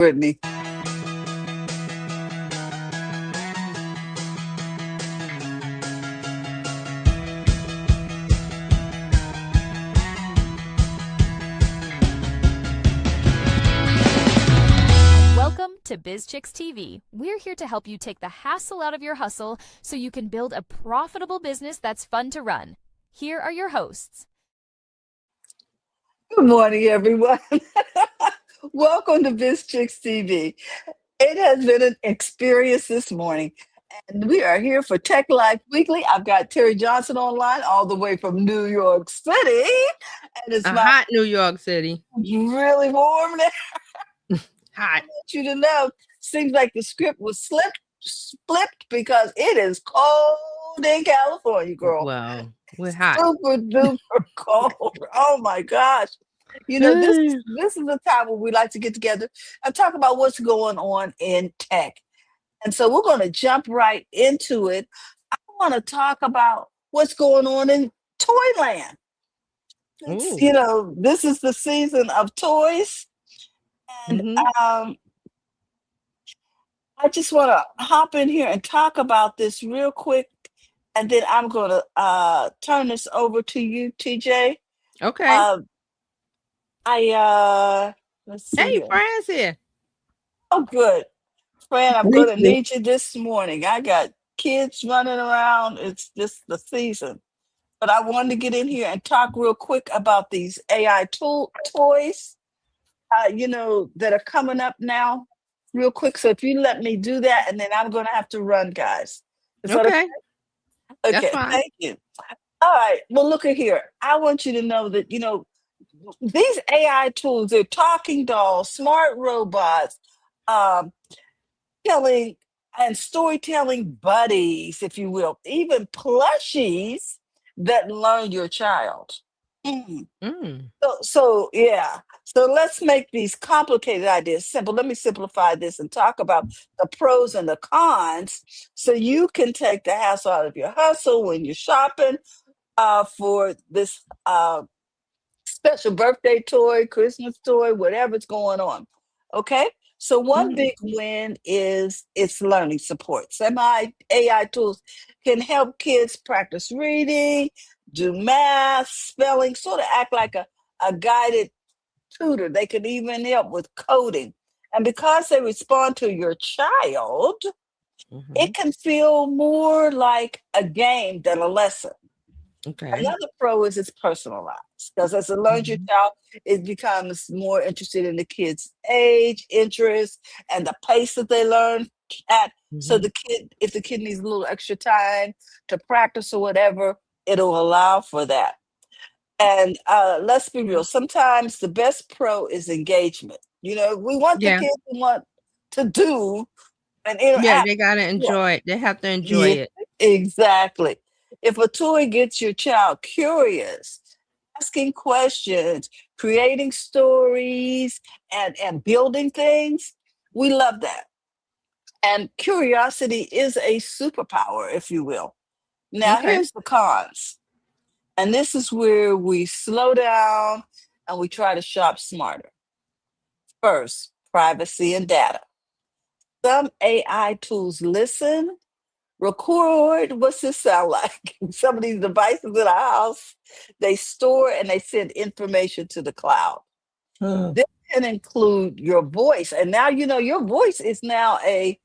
Brittany. Welcome to BizChicks TV. We're here to help you take the hassle out of your hustle so you can build a profitable business that's fun to run. Here are your hosts. Good morning, everyone. Welcome to Biz Chicks TV. It has been an experience this morning, and we are here for Tech Life Weekly. I've got Terry Johnson online, all the way from New York City, and it's A hot New York City. really warm there. I Hot. want you to know, seems like the script was flipped because it is cold in California, girl. Well, we're hot. Super duper cold. Oh my gosh. You know, this is the time where we like to get together and talk about what's going on in tech. And so we're going to jump right into it. I want to talk about what's going on in Toyland. Ooh. This is the season of toys. And Mhm. I just want to hop in here and talk about this real quick. And then I'm going to turn this over to you, TJ. Okay. Let's see Hey, here. Fran's here. Oh, good. Fran, I'm going to Briefly, need you this morning. I got kids running around. It's just the season. But I wanted to get in here and talk real quick about these AI toys, that are coming up now, real quick. So if you let me do that, and then I'm going to have to run, guys. Is that okay? Okay. That's Okay, fine. thank you. All right. Well, look at here. I want you to know that, these AI tools, they're talking dolls, smart robots, um, telling and storytelling buddies, if you will, even plushies that learn your child. Mm. Mm. So yeah. So let's make these complicated ideas simple. Let me simplify this and talk about the pros and the cons so you can take the hassle out of your hustle when you're shopping for this special birthday toy, Christmas toy, whatever's going on. Okay. So one Mhm. big win is its learning support. Semi AI tools can help kids practice reading, do math, spelling, sort of act like a guided tutor. They can even help with coding. And because they respond to your child, it Mhm. can feel more like a game than a lesson. Okay. Another pro is it's personalized because as it learns your Mhm. child, it becomes more interested in the kid's age, interest, and the pace that they learn at. So Mhm. the kid, if the kid needs a little extra time to practice or whatever, it'll allow for that. And let's be real, sometimes the best pro is engagement. We want the Yeah. kids to want to do and Yeah, interact. they gotta Yeah. enjoy it. They have to enjoy Yeah, it. exactly. If a toy gets your child curious, asking questions, creating stories, and building things, we love that. And curiosity is a superpower, if you will. Now, Okay. here's the cons. And this is where we slow down and we try to shop smarter. First, privacy and data. Some AI tools listen, record what's this sound like. Some of these devices in our house, they store and they send information to the cloud. mm, This can include your voice. And now your voice is now a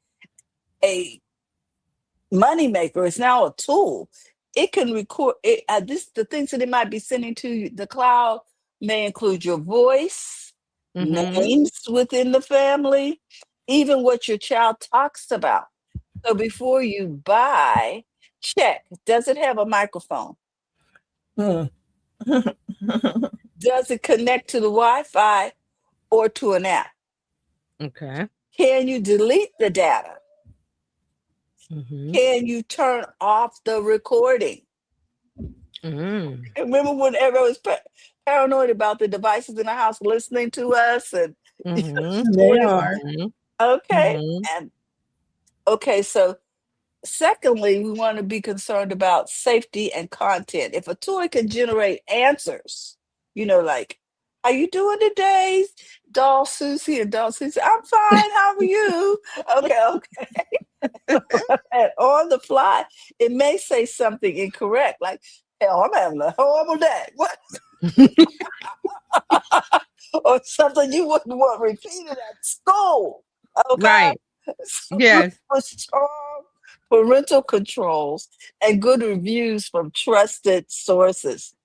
money maker. It's now a tool. It can record it. The things that it might be sending to the cloud may include your voice, Mhm. names within the family, even what your child talks about. So before you buy, check, does it have a microphone? mm. Does it connect to the Wi-Fi or to an app? Okay. Can you delete the data? Mhm. Can you turn off the recording? Mm. Remember when everyone was paranoid about the devices in the house listening to us and Mhm. They storing are. Mhm. okay. Mhm. And okay, so secondly, we want to be concerned about safety and content. If a toy can generate answers, like How you doing today, doll Susie and doll Susie? I'm fine. How are you? Okay. And on the fly, it may say something incorrect, like, hell, I'm having a horrible day. What? Or something you wouldn't want repeated at school. Okay. Right. So look Yes. for strong parental controls and good reviews from trusted sources.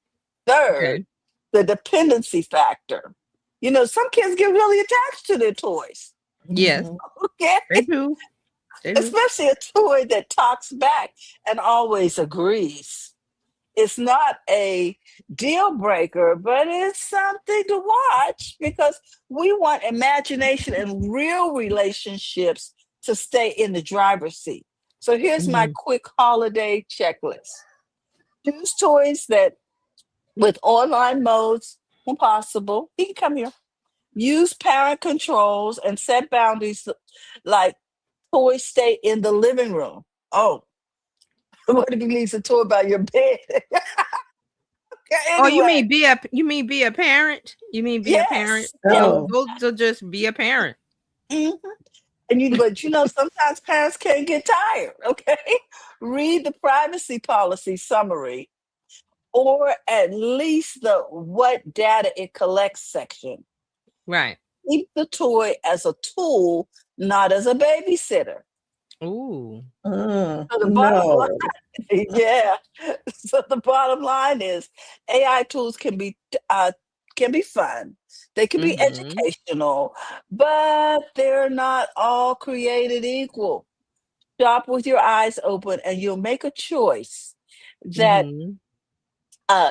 Third, Okay. the dependency factor. You know, some kids get really attached to their toys. Yes. Okay. They do. They do. Especially a toy that talks back and always agrees. It's not a deal breaker, but it's something to watch because we want imagination and real relationships to stay in the driver's seat. So here's my Mhm. quick holiday checklist. Choose toys that with online modes when possible. He can come here. Use parent controls and set boundaries like toys stay in the living room. Oh, what if he leaves a toy by your bed? Oh, you Anyway, mean be a parent? You mean be a parent? yes, yes. So Oh. those will just be a parent. Mhm. But sometimes parents can get tired. Okay, read the privacy policy summary, or at least the what data it collects section. Right. Keep the toy as a tool, not as a babysitter. Ooh. So the bottom No. line, yeah. So the bottom line is, AI tools can be fun. They can be Mhm. educational, but they're not all created equal. Shop with your eyes open, and you'll make a choice that Mhm.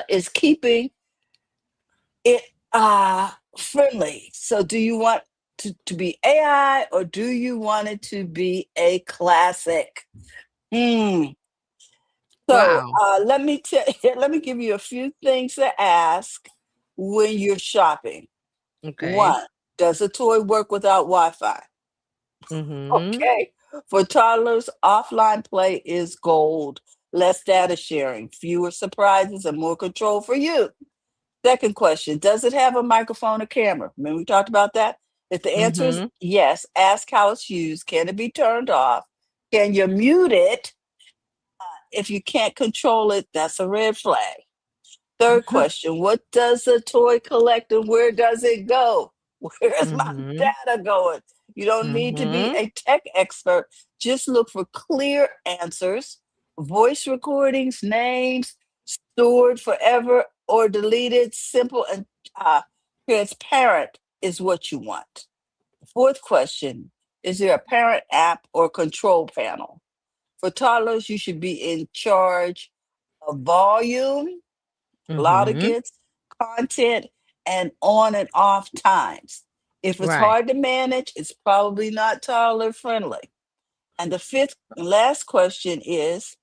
is keeping it friendly. So, do you want to be AI, or do you want it to be a classic? Hmm. So Wow. let me let me give you a few things to ask when you're shopping. Okay. One, does the toy work without Wi-Fi? Mhm. Okay. For toddlers, offline play is gold. Less data sharing, fewer surprises, and more control for you. Second question, does it have a microphone or camera? Remember we talked about that? If the answer is Mhm. yes, ask how it's used. Can it be turned off? Can you mute it? If you can't control it, that's a red flag. Third question, what does the toy collect and where does it go? Where's my Mhm. data going? You don't need to be Mhm. a tech expert. Just look for clear answers, voice recordings, names stored forever or deleted. Simple and transparent is what you want. Fourth question, is there a parent app or control panel? For toddlers, you should be in charge of volume, Mhm. Laudigants, content, and on and off times. If it's Right. hard to manage, it's probably not toddler friendly. And the fifth and last question is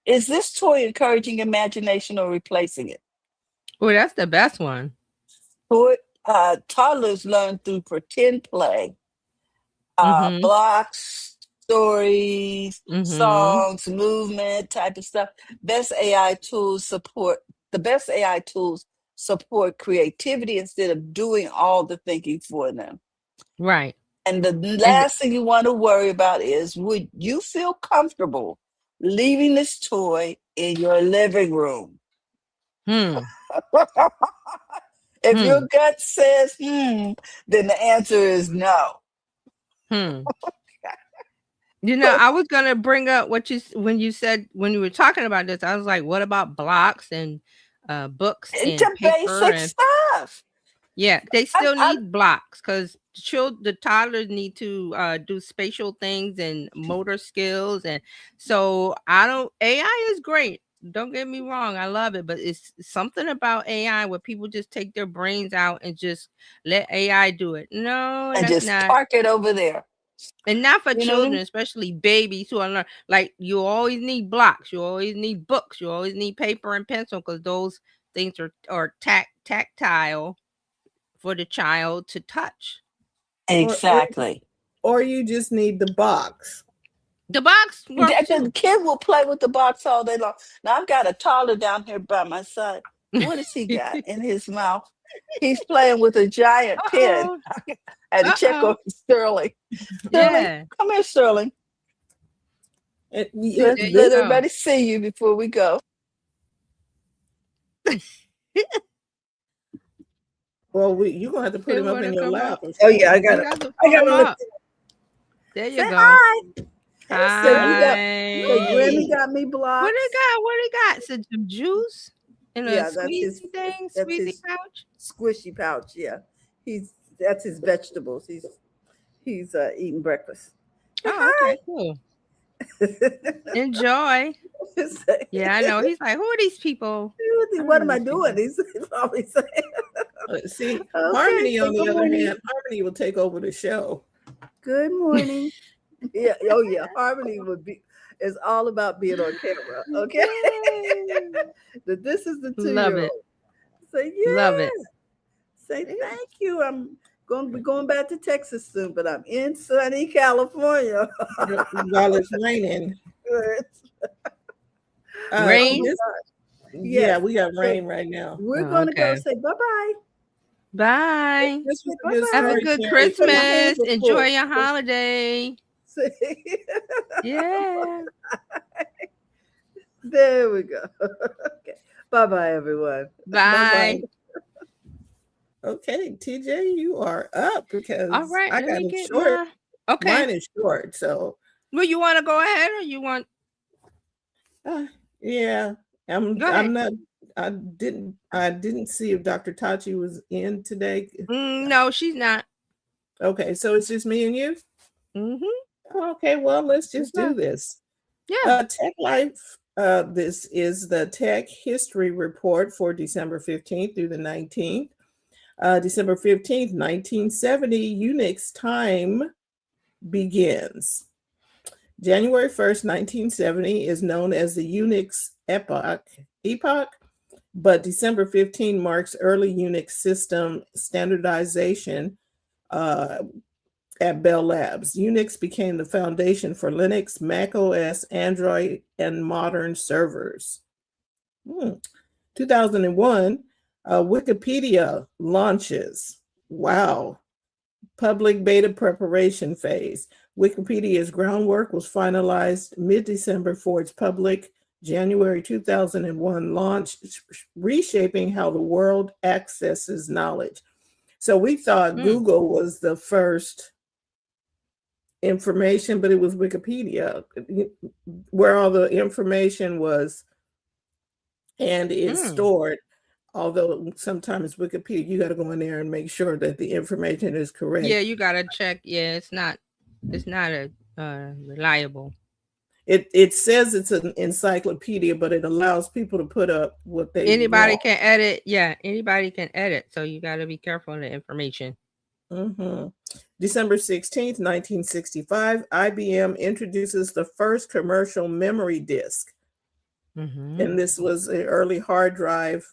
this toy encouraging imagination or replacing it? Oh, that's the best one. Toy, toddlers learn through pretend play, Mhm. blocks, stories, Mhm. songs, movement type of stuff. Best AI tools support the best AI tools support creativity instead of doing all the thinking for them. Right. And the And last thing you want to worry about is, would you feel comfortable leaving this toy in your living room? hmm. If your Hmm. gut says then the answer is no. Hmm. I was gonna bring up what when you said when you were talking about this, I was like, what about blocks and books and Into paper basic and stuff. yeah, they I, still I, need blocks because the toddlers need to do spatial things and motor skills, and so I don't. AI is great. Don't get me wrong, I love it, but it's something about AI where people just take their brains out and just let AI do it. No, and that's just not. park it over there. And not for You know what I children, mean? especially babies who are learn. Like you always need blocks, you always need books, you always need paper and pencil because those things are tactile for the child to touch. Or or Exactly. or you just need the box. The box works The too. kid will play with the box all day long. Now I've got a toddler down here by my side. What has he got in his mouth? He's playing with a giant pen. Uh-oh. I had to check on Sterling. Sterling, Yeah. come here, Sterling. And Let There you this, go. everybody see you before we go. well, you're gonna have to put They him up wanna in your come lap. up. Oh yeah, I got You it. got to I pull got him him. up. There you Say go. hi. Hi. Grammy got me blocked. What it got? What it got? Some juice in a Yeah, that's squeezy his- thing, that's squeezy his- pouch. Squishy pouch. Yeah, that's his vegetables. He's eating breakfast. Oh, okay, cool. Enjoy. Yeah, I know. He's like, who are these people? What am I doing? He's probably saying. See, Okay, Harmony, so on the good other morning. hand, Harmony will take over the show. Good morning. Yeah. Oh yeah. Harmony is all about being on camera. Okay. This is the 2-year-old. Love it. Say yeah. Love it. Say thank you. I'm going to be going back to Texas soon, but I'm in sunny California. While it's raining. Rain? Yeah, we got rain right now. We're Oh, going to go okay. say bye-bye. Bye. This was a good Have a story, good Terry. Christmas. Put your Enjoy hands your holiday. Yeah. There we go. Okay. Bye-bye, everyone. Bye. Okay, TJ, you are up because All right. I Let got me it get short. my. Okay. Mine is short, so Well, you want to go ahead or you want? yeah. Go ahead. I'm not. I didn't see if Dr. Tachi was in today. No, she's not. Okay, so it's just me and you. Mm-hmm. Okay, well, let's just do this. Yeah. Tech Life. This is the Tech History Report for December 15th through the 19th. December 15th, 1970, Unix time begins. January 1st, 1970 is known as the Unix epoch, but December 15 marks early Unix system standardization at Bell Labs. Unix became the foundation for Linux, Mac OS, Android, and modern servers. 2001, Wikipedia launches. Wow. Public beta preparation phase. Wikipedia's groundwork was finalized mid-December for its public January 2001 launch, reshaping how the world accesses knowledge. So we thought Google was the first information, but it was Wikipedia where all the information was and is stored. Although sometimes Wikipedia, you got to go in there and make sure that the information is correct. Yeah, you gotta check. Yeah, it's not a reliable. It says it's an encyclopedia, but it allows people to put up what they Anybody want. can edit. Yeah, anybody can edit. So you got to be careful of the information. December 16th, 1965, IBM introduces the first commercial memory disk. And this was an early hard drive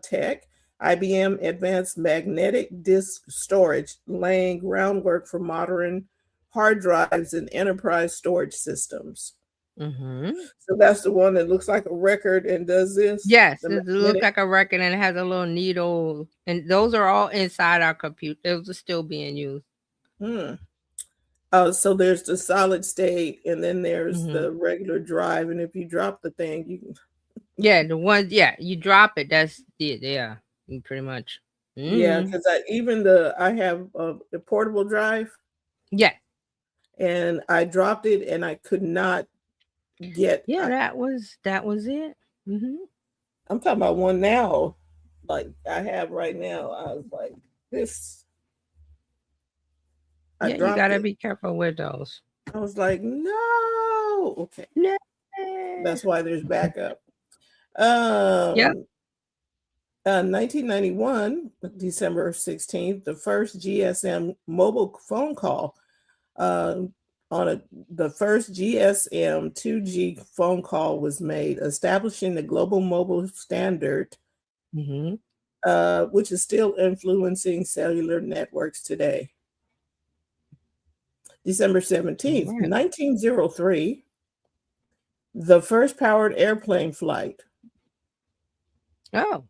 tech. IBM advanced magnetic disk storage, laying groundwork for modern hard drives and enterprise storage systems. So that's the one that looks like a record and does this. Yes, it looks like a record and it has a little needle. And those are all inside our computer. Those are still being used. So there's the solid state, and then there's the regular drive. And if you drop the thing, you can. Yeah, the ones. Yeah, you drop it. That's it. Yeah, pretty much. Yeah, because I have a portable drive. Yeah, and I dropped it, and I could not get. Yeah, that was it. I'm talking about one now, like I have right now. I was like, this. Yeah, you gotta be careful with those. I was like, no. Okay. No. That's why there's backup. 1991, December 16th, the first GSM mobile phone call the first GSM 2G phone call was made, establishing the global mobile standard, which is still influencing cellular networks today. December 17th, 1903, the first powered airplane flight. Oh.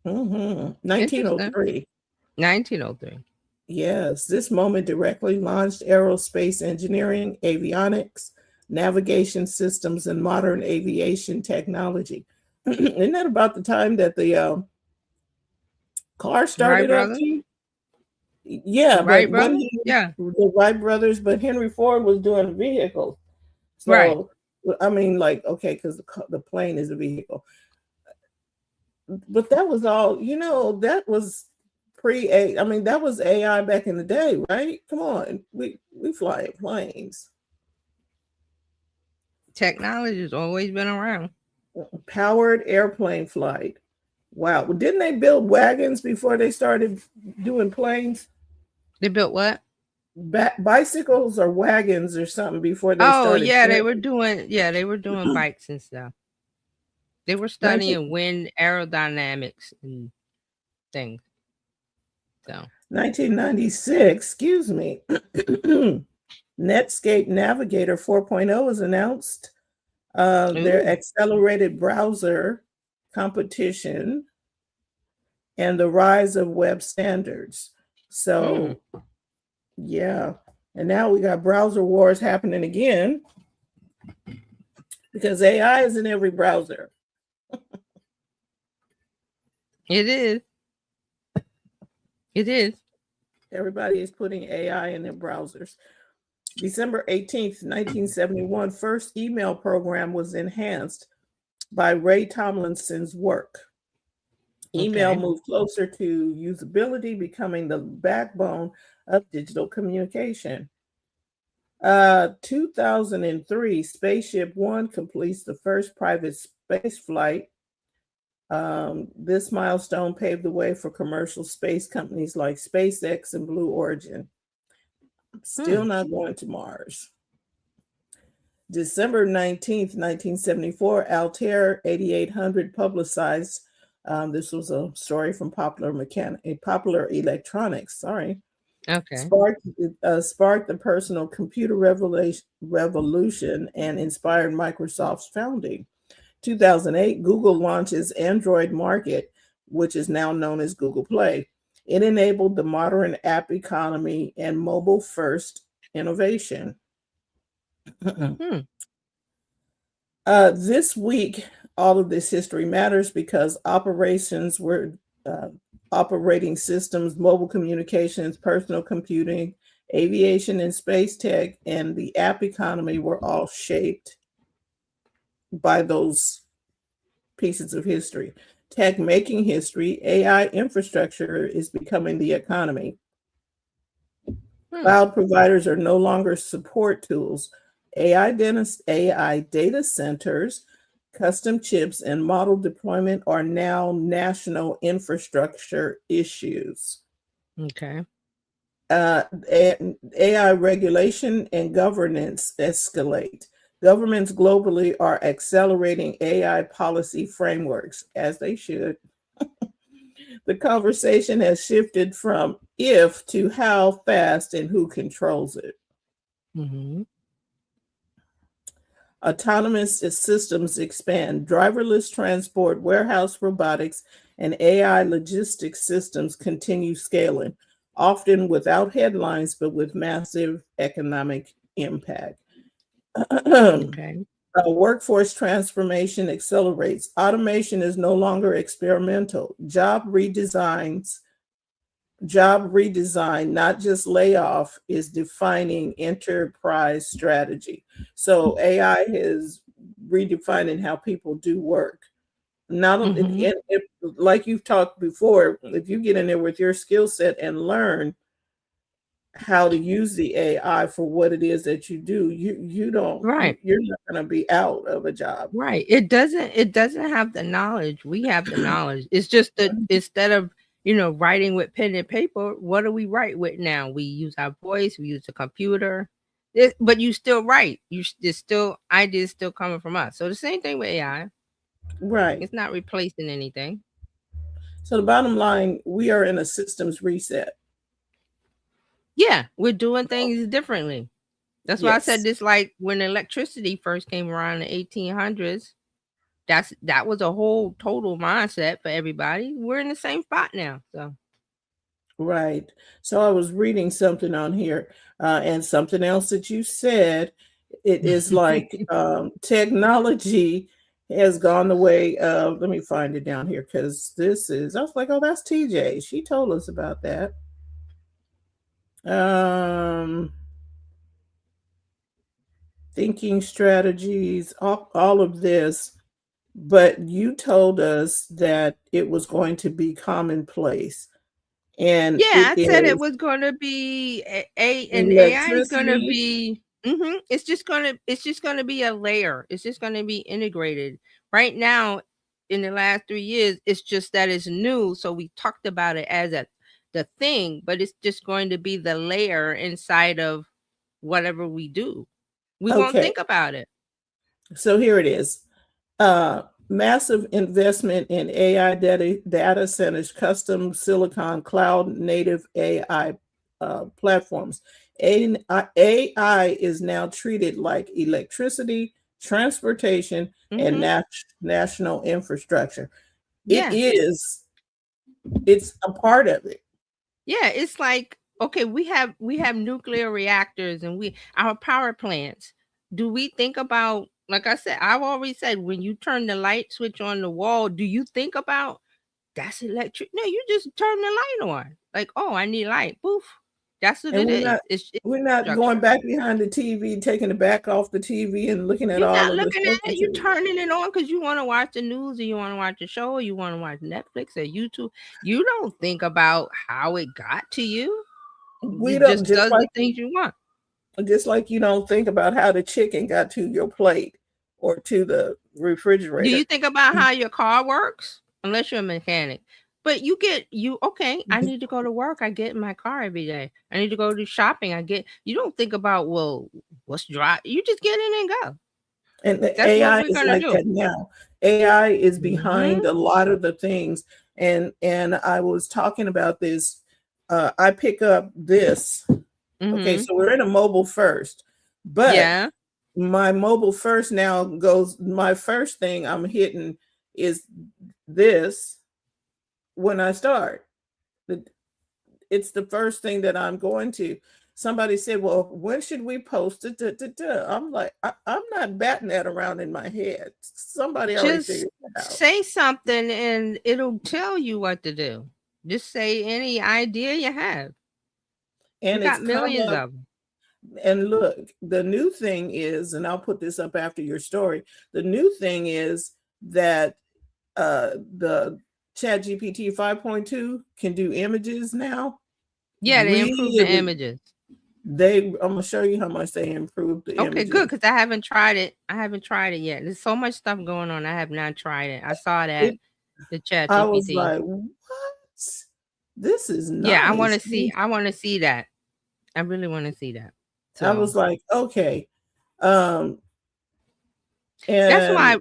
Mm-hmm. Interesting. 1903. 1903. Yes, this moment directly launched aerospace engineering, avionics, navigation systems, and modern aviation technology. Isn't that about the time that the car Wright started up brothers. too? Yeah, but Wright when brothers. Yeah. the Wright brothers, but Henry Ford was doing vehicles. Right. So, I mean, like, okay, because the plane is a vehicle. But that was all, that was pre-A. I mean, that was AI back in the day, right? Come on. We fly planes. Technology has always been around. Powered airplane flight. Wow. Well, didn't they build wagons before they started doing planes? They built what? Bicycles or wagons or something before they Oh, started. yeah, they were doing bikes and stuff. They were 19 studying wind aerodynamics and things. So 1996, excuse me. Netscape Navigator 4.0 is announced. Their Ooh. accelerated browser competition and the rise of web standards. So, yeah. And now we got browser wars happening again because AI is in every browser. It is. It is. Everybody is putting AI in their browsers. December 18th, 1971, first email program was enhanced by Ray Tomlinson's work. Email Okay. moved closer to usability, becoming the backbone of digital communication. 2003, Spaceship One completes the first private space flight. This milestone paved the way for commercial space companies like SpaceX and Blue Origin. Still not going to Mars. December 19th, 1974, Altair 8800 publicized. This was a story from Popular Electronics. Sorry. Okay. Sparked the personal computer revolution and inspired Microsoft's founding. 2008, Google launches Android Market, which is now known as Google Play. It enabled the modern app economy and mobile-first innovation. This week, all of this history matters because operations were operating systems, mobile communications, personal computing, aviation and space tech, and the app economy were all shaped by those pieces of history. Tech making history, AI infrastructure is becoming the economy. Cloud providers are no longer support tools. AI data centers, custom chips, and model deployment are now national infrastructure issues. Okay. AI regulation and governance escalate. Governments globally are accelerating AI policy frameworks, as they should. The conversation has shifted from if to how fast and who controls it. Autonomous systems expand. Driverless transport, warehouse robotics, and AI logistics systems continue scaling, often without headlines, but with massive economic impact. Okay. Workforce transformation accelerates. Automation is no longer experimental. Job redesign, not just layoff, is defining enterprise strategy. So AI is redefining how people do work. Not like you've talked before, if you get in there with your skill set and learn how to use the AI for what it is that you do, you don't, Right. You're not going to be out of a job. Right. It doesn't have the knowledge. We have the knowledge. It's just that instead of, writing with pen and paper, what do we write with now? We use our voice, we use the computer. But you still write. There's still ideas still coming from us. So the same thing with AI. Right. It's not replacing anything. So the bottom line, we are in a systems reset. Yeah, we're doing things differently. That's why I said Yes. this, like when electricity first came around in the 1800s, that was a whole total mindset for everybody. We're in the same spot now. So Right. So I was reading something on here, and something else that you said. It is like technology has gone the way of. Let me find it down here because this is. I was like, oh, that's TJ. She told us about that. Thinking strategies, all of this. But you told us that it was going to be commonplace. And yeah, it I said it is was going to be and AI is going to electricity. be it's just going to be a layer. It's just going to be integrated. Right now in the last 3 years it's just that it's new, so we talked about it as the thing, but it's just going to be the layer inside of whatever we do. We won't Okay, think about it. so here it is. Massive investment in AI data centers, custom silicon cloud native AI platforms. AI is now treated like electricity, transportation, and national infrastructure. It Yeah. is, it's a part of it. Yeah, it's like, okay, we have nuclear reactors and our power plants. Do we think about, like I said, I've always said, when you turn the light switch on the wall, do you think about that's electric? No, you just turn the light on. Like, oh, I need light. Poof. That's what And it is. It's we're not going structure. back behind the TV, taking the back off the TV and looking at You're all not of the looking at it. You circuitry. turning it on because you want to watch the news, or you want to watch a show, or you want to watch Netflix or YouTube. You don't think about how it got to you. We It don't, just does the things you want. just like you don't think about how the chicken got to your plate or to the Do refrigerator. you think about how your car works? Unless you're a mechanic. But okay, I need to go to work. I get in my car every day. I need to go do shopping. You don't think about, well, what's dry? You just get in and go. And the That's what AI we're is gonna like do. that now. AI is Mhm. behind a lot of the things. And I was talking about this. I pick up this. Okay, Mhm. so we're in a mobile first, but Yeah. my mobile first now goes, my first thing I'm hitting is this when I start. It's the first thing that I'm going to. Somebody said, well, when should we post it? I'm like, I'm not batting that around in my head. Somebody already Just figured it out. say something and it'll tell you what to do. Just say any idea you have. We And it's got come millions up. of them. And look, the new thing is, and I'll put this up after your story. The new thing is that the ChatGPT 5.2 can do images now. Yeah, they improved the Really, images. I'm gonna show you how much they improved the Okay, good, images. because I haven't tried it. I haven't tried it yet. There's so much stuff going on. I have not tried it. I saw that the Chat I was GPT. like, what? This is Yeah, I nice. want to see that. I really want to see that. I was So like, okay. that's And why.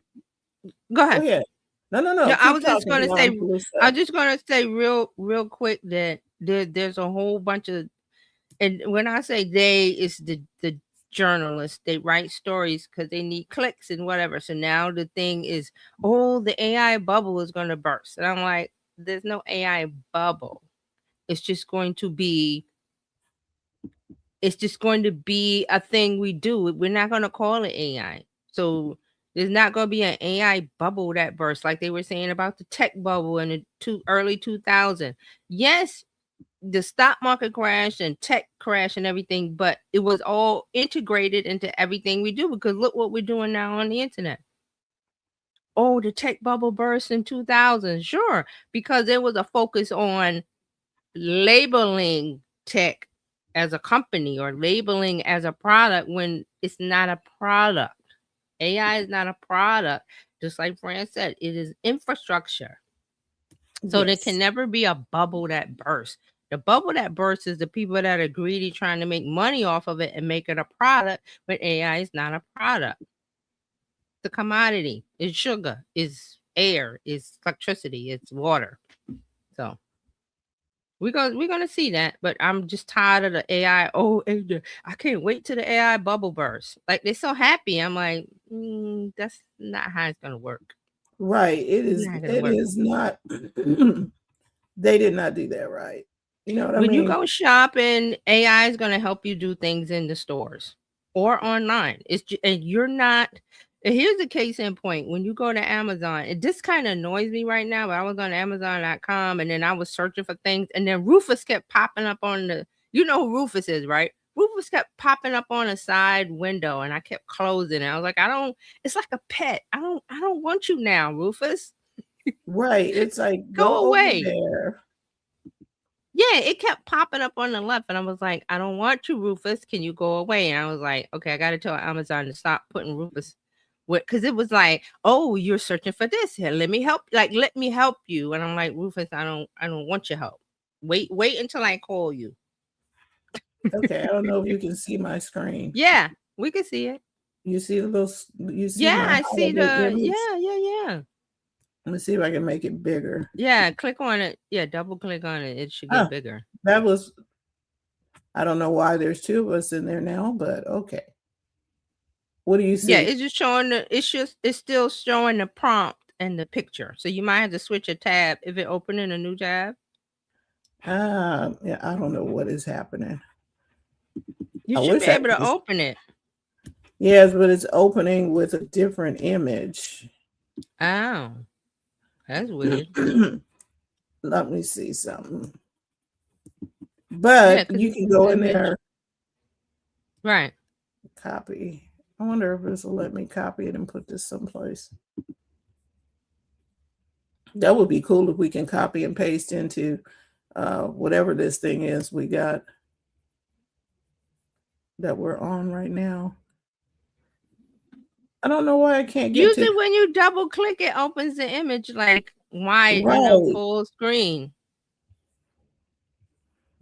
Go go ahead. ahead. No, No, I keep was just talking gonna while say. I'm pulling I stuff. was just gonna say real quick that there's a whole bunch of, and when I say they, it's the journalists. They write stories because they need clicks and whatever. So now the thing is, oh, the AI bubble is going to burst, and I'm like, there's no AI bubble. It's just going to be. It's just going to be a thing we do. We're not going to call it AI. So there's not going to be an AI bubble that bursts like they were saying about the tech bubble in the early 2000s. Yes, the stock market crash and tech crash and everything, but it was all integrated into everything we do, because look what we're doing now on the internet. Oh, the tech bubble burst in 2000. Sure, because there was a focus on labeling tech as a company or labeling as a product when it's not a product. AI is not a product. Just like Fran said, it is infrastructure. So there can Yes. never be a bubble that bursts. The bubble that bursts is the people that are greedy trying to make money off of it and make it a product, but AI is not a product. The commodity is sugar, is air, is electricity, it's water. So we're gonna see that, but I'm just tired of the AI. Oh, I can't wait till the AI bubble bursts. Like, they're so happy. I'm like, that's not how it's gonna work. Right. It It's is. not gonna It work. is not. They did not do that right. You know what I When you mean? go shopping, AI is gonna help you do things in the stores or online. And you're not. And here's the case in point. When you go to Amazon, this kind of annoys me right now. But I was on Amazon.com and then I was searching for things, and then Rufus kept popping up on the. You know who Rufus is, right? Rufus kept popping up on a side window, and I kept closing it. I was like, I don't. It's like a pet. I don't want you now, Rufus. Right. It's like Go go over away. there. Yeah, it kept popping up on the left, and I was like, I don't want you, Rufus. Can you go away? And I was like, okay, I got to tell Amazon to stop putting Rufus with, because it was like, oh, you're searching for this here. Let me help. Like, let me help you. And I'm like, Rufus, I don't want your help. Wait until I call you. Okay. I don't know if you can see my screen. Yeah, we can see it. You see the little. You see Yeah, my I see holiday the. image? Yeah. Let me see if I can make it bigger. Yeah, click on it. Yeah, double click on it. It should Ah. get bigger. That was. I don't know why there's two of us in there now, but okay. What do you see? Yeah, it's just showing it's still showing the prompt and the picture. So you might have to switch a tab if it opened in a new tab. Yeah, I don't know what is happening. You I should wish be I able to could just- open it. Yes, but it's opening with a different image. Oh, that's weird. Let me see something. But 'cause you it's can an go in image. there, Right. copy. I wonder if this will let me copy it and put this someplace. That would be cool if we can copy and paste into whatever this thing is we got that we're on right now. I don't know why I can't get Usually to. when you double click, it opens the image like wide, Right. full screen.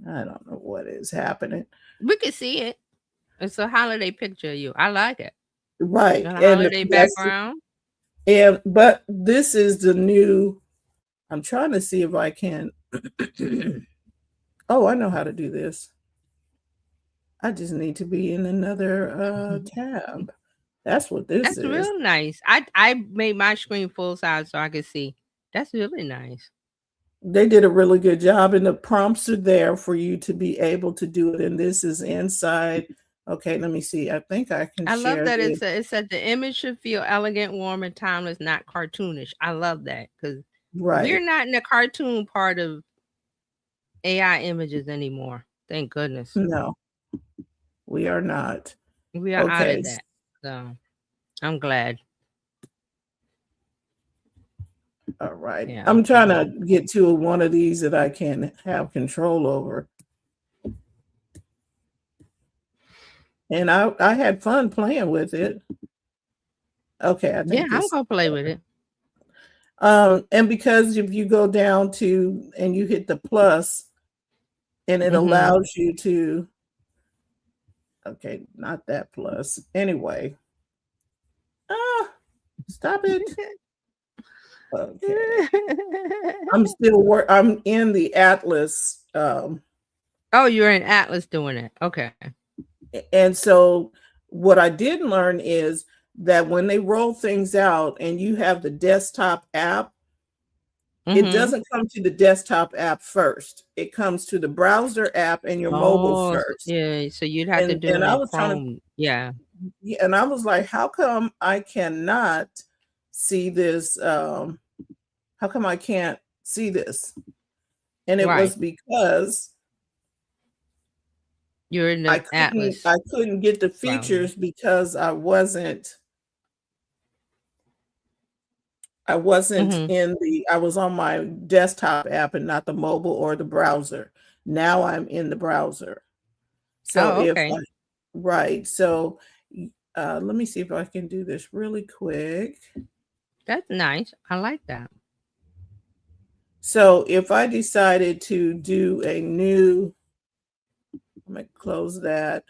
I don't know what is happening. We can see it. It's a holiday picture of you. I like it. Right. The And holiday that's background. but this is the new. I'm trying to see if I can. Oh, I know how to do this. I just need to be in another tab. That's what this That's is. real nice. I made my screen full size so I could see. That's really nice. They did a really good job, and the prompts are there for you to be able to do it. And this is inside. Okay, let me see. I think I can I love share that this. it said the image should feel elegant, warm, and timeless, not cartoonish. I love that because we're Right. not in the cartoon part of AI images anymore. Thank goodness. No, we are not. We are out Okay. of that. So I'm glad. All right. Yeah. I'm trying to get to one of these that I can have control over. And I had fun playing with it. Okay, I think Yeah, I'm this. gonna play with it. And because if you go down to and you hit the plus, and it allows you to. Okay, not that plus. Anyway. Stop it. Okay. I'm in the Atlas. Oh, you're in Atlas doing it. Okay. And so what I did learn is that when they roll things out and you have the desktop app, it doesn't come to the desktop app first. It comes to the browser app and your mobile first. Yeah, so you'd have to do it And I in was trying Chrome. Yeah. and I was like, how come I cannot see this? How come I can't see this? And it was because you're in the Atlas. I couldn't get the features because I wasn't in I was on my desktop app and not the mobile or the browser. Now I'm in the browser. So right. So let me see if I can do this really quick. That's nice. I like that. So if I decided to do a new, I'm going to close that.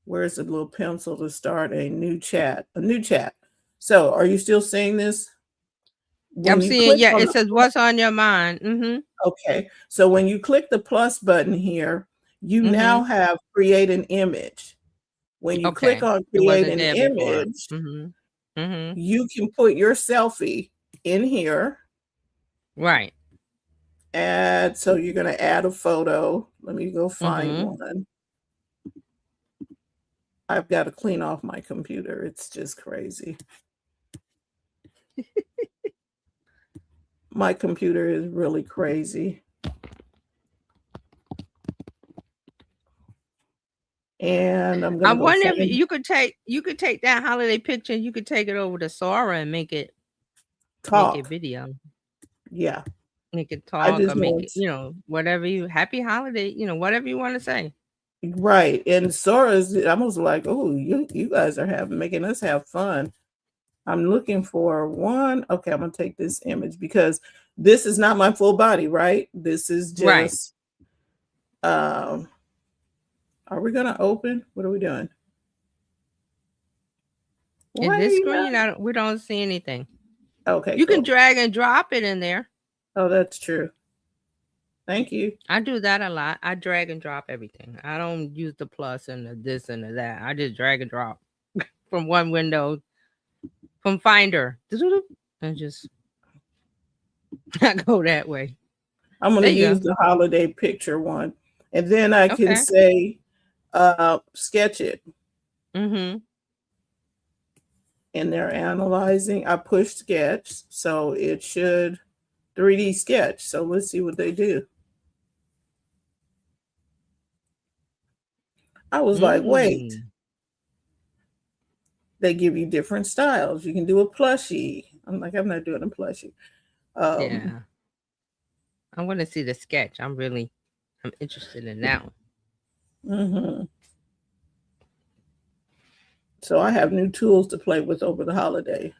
Where's the little pencil to start a new chat? So are you still seeing this? I'm seeing, it says what's on your mind. Okay. So when you click the plus button here, you now have create an image. When you click on create an image, you can put your selfie in here. Right. Add, so you're going to add a photo. Let me go find Mhm. one. I've got to clean off my computer. It's just crazy. My computer is really crazy. And I'm I going to go wonder if find you could take that holiday picture and you could take it over to Sora and make it talk. video. Yeah. Make it I talk or just make want, it, whatever you happy holiday, whatever you want to say. right. And Sora's, I was like, oh, you guys are making us have fun. I'm looking for one. Okay, I'm going to take this image because this is not my full body, right? This is Right. just, are we going to open? What are we doing? In Why are this you screen, not? we don't see anything. Okay, You can cool. drag and drop it in there. Oh, that's true. Thank you. I do that a lot. I drag and drop everything. I don't use the plus and the this and the that. I just drag and drop from one window, from Finder, and just I go that way. I'm going There to you use go. the holiday picture one. And then I can Okay. say, sketch it. Mm-hmm. And they're analyzing. I pushed sketch, so it should 3D sketch. So let's see what they do. I was like, wait. They give you different styles. You can do a plushie. I'm like, I'm not doing a plushie. Yeah. I want to see the sketch. I'm interested in that one. Mm-hmm. So I have new tools to play with over the holiday.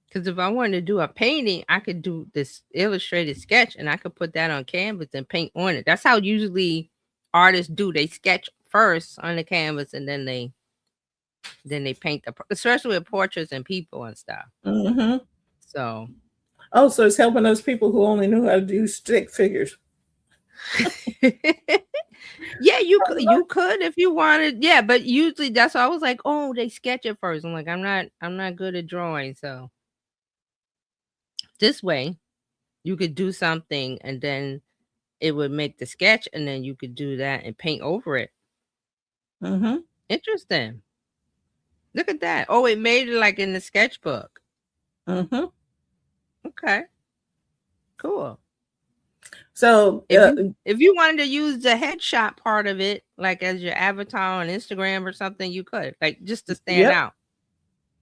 Because if I wanted to do a painting, I could do this illustrated sketch and I could put that on canvas and paint on it. That's how usually artists do. They sketch first on the canvas and then they paint especially with portraits and people and stuff. Mm-hmm. So. Oh, so it's helping those people who only knew how to do stick figures. Yeah, you could if you wanted. Yeah, but usually that's why I was like, oh, they sketch it first. I'm like, I'm not good at drawing, so this way you could do something and then it would make the sketch and then you could do that and paint over it. Mm-hmm. Interesting. Look at that. Oh, it made it like in the sketchbook. Mm-hmm. Okay. Cool. So if you wanted to use the headshot part of it, like as your avatar on Instagram or something, you could, like, just to stand out.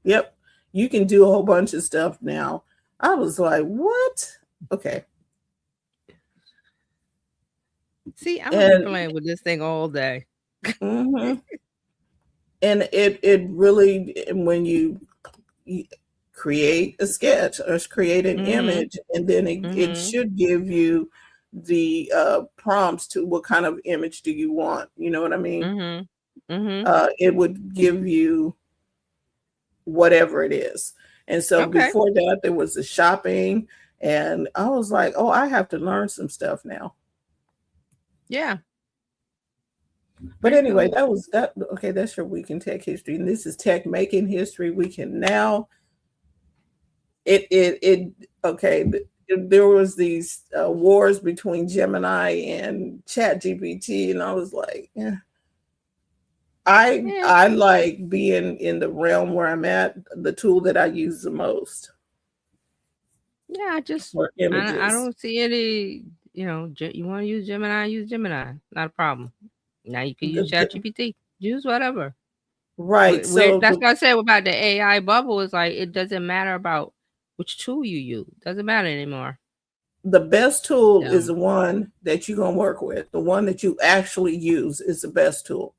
Yep. You can do a whole bunch of stuff now. I was like, what? Okay. See, I'm gonna be playing with this thing all day. Mm-hmm. And it really, when you create a sketch or create an image, and then it should give you the prompts to what kind of image do you want. You know what I mean? It would give you whatever it is. And so before that, there was the shopping, and I was like, oh, I have to learn some stuff now. Yeah. But anyway, that was that. Okay, that's your week in tech history, and this is tech making history. We can now. Okay. There was these wars between Gemini and ChatGPT, and I was like, yeah. I like being in the realm where I'm at, the tool that I use the most. Yeah, I don't see any, you want to use Gemini, use Gemini. Not a problem. Now you can use ChatGPT. Use whatever. Right. So that's what I said about the AI bubble, is like, it doesn't matter about which tool you use. Doesn't matter anymore. The best tool is the one that you're going to work with. The one that you actually use is the best tool.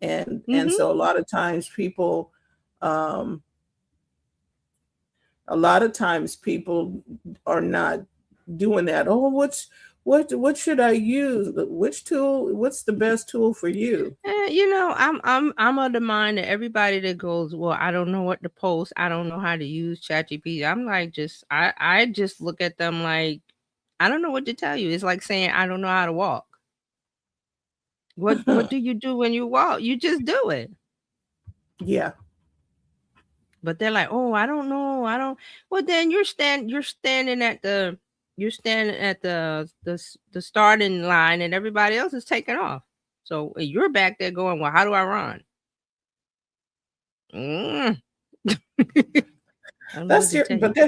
And so a lot of times people are not doing that. Oh, what should I use? Which tool? What's the best tool for you? I'm of the mind that everybody that goes, well, I don't know what to post, I don't know how to use ChatGPT. I'm like, I just look at them like, I don't know what to tell you. It's like saying I don't know how to walk. What do you do when you walk? You just do it. Yeah. But they're like, oh, I don't know. I don't. Well, then you're standing at the starting line, and everybody else is taking off. So you're back there going, well, how do I run? That's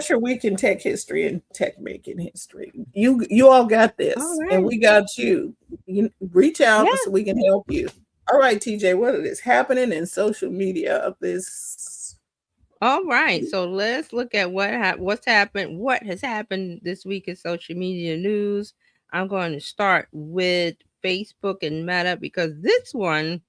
your week in tech history and tech making history. You all got this, and we got you. You reach out so we can help you. All right, TJ, what is happening in social media of this? All right, so let's look at what has happened this week in social media news. I'm going to start with Facebook and Meta because this one,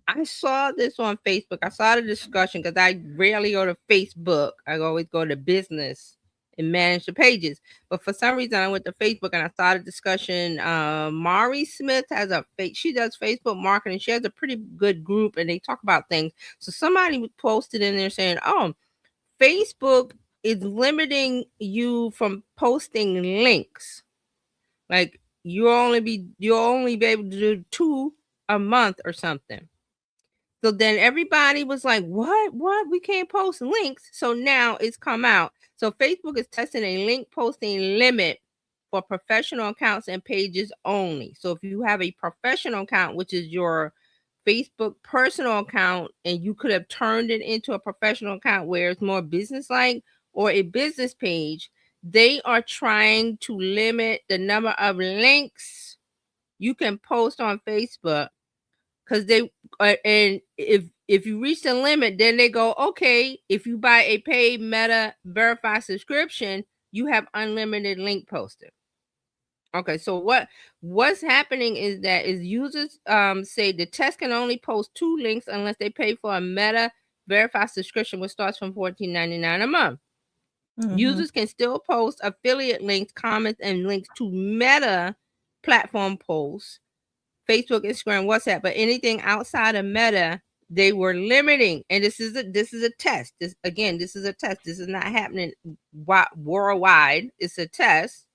I saw this on Facebook. I saw the discussion because I rarely go to Facebook. I always go to business and manage the pages. But for some reason, I went to Facebook and I saw the discussion. Mari Smith she does Facebook marketing. She has a pretty good group and they talk about things. So somebody posted in there saying, oh, Facebook is limiting you from posting links. Like you'll only be able to do 2 a month or something. So then everybody was like, what? We can't post links. So now it's come out. So Facebook is testing a link posting limit for professional accounts and pages only. So if you have a professional account, which is your Facebook personal account, and you could have turned it into a professional account where it's more business-like, or a business page, they are trying to limit the number of links you can post on Facebook. Because they and if you reach the limit, then they go, okay, if you buy a paid Meta Verify subscription, you have unlimited link posting. Okay, so what's happening is that users say the test can only post 2 links unless they pay for a Meta Verify subscription, which starts from $14.99 a month. Mm-hmm. Users can still post affiliate links, comments, and links to Meta platform posts, Facebook, Instagram, WhatsApp, but anything outside of Meta, they were limiting. And this is a test. This is a test. This is not happening worldwide. It's a test.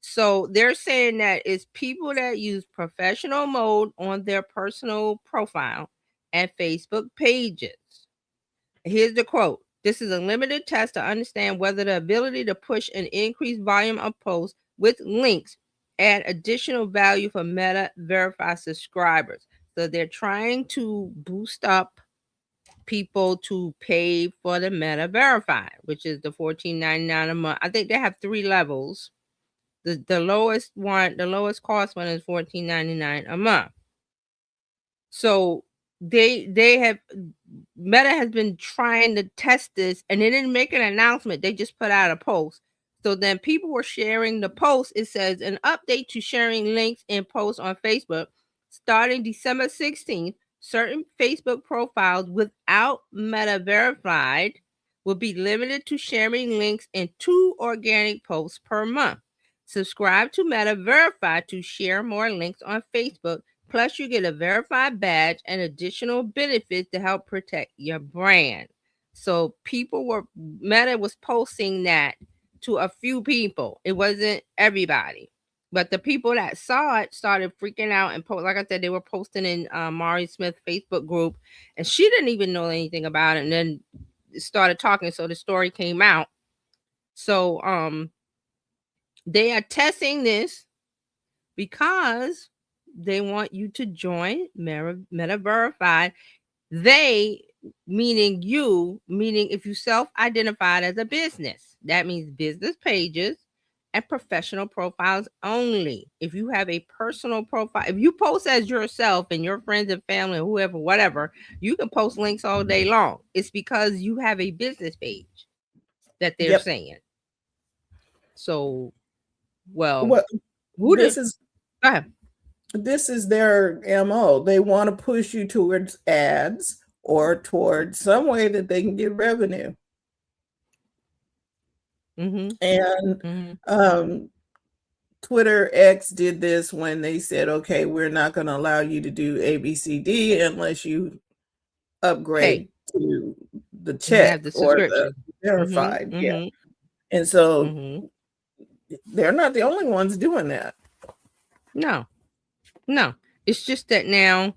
So they're saying that it's people that use professional mode on their personal profile and Facebook pages. Here's the quote. This is a limited test to understand whether the ability to push an increased volume of posts with links add additional value for Meta Verify subscribers. So they're trying to boost up people to pay for the Meta Verify, which is the $14.99 a month. I think they have 3 levels. The lowest cost one is $14.99 a month. So Meta has been trying to test this, and they didn't make an announcement. They just put out a post. So then people were sharing the post. It says an update to sharing links and posts on Facebook. Starting December 16th, certain Facebook profiles without Meta Verified will be limited to sharing links in 2 organic posts per month. Subscribe to Meta Verified to share more links on Facebook. Plus, you get a verified badge and additional benefits to help protect your brand. So Meta was posting that to a few people. It wasn't everybody. But the people that saw it started freaking out and like I said, they were posting in Mari Smith Facebook group, and she didn't even know anything about it. And then started talking, so the story came out. So they are testing this because they want you to join Meta Verified. They, meaning you, meaning if you self-identified as a business, that means business pages and professional profiles only. If you have a personal profile, if you post as yourself and your friends and family, whoever, whatever, you can post links all day long. It's because you have a business page that they're saying. So, go ahead. This is their MO. They want to push you towards ads or towards some way that they can get revenue. Mm-hmm. And Twitter X did this when they said, okay, we're not going to allow you to do ABCD unless you upgrade to the check or the verified. Mm-hmm. Yeah. And so they're not the only ones doing that. No, it's just that now